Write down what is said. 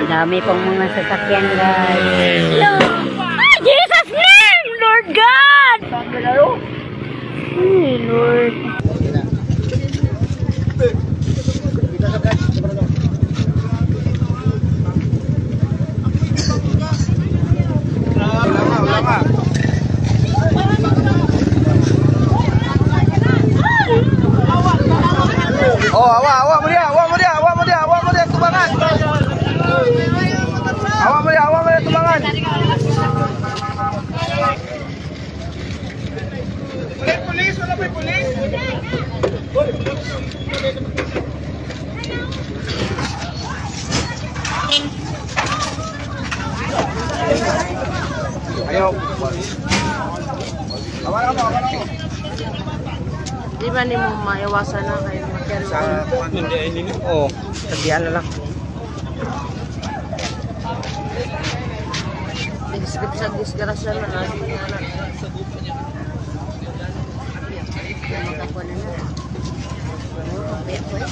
Dami pong mga sasakyan, guys. Ah, Jesus name! Lord God! Ay, Lord. Oh, awak mo dia, tumbangan. Awak mo dia, tumbangan. Polis, wala pa polis. Ayo. Awak mo. Di ba ni mo maiwasan na kayo magyan Sa hindi ini. Oh, sabihan na lang. Nag-skip sa disgrasya na natin na anak. Makakuha na na. Kapaya ko eh.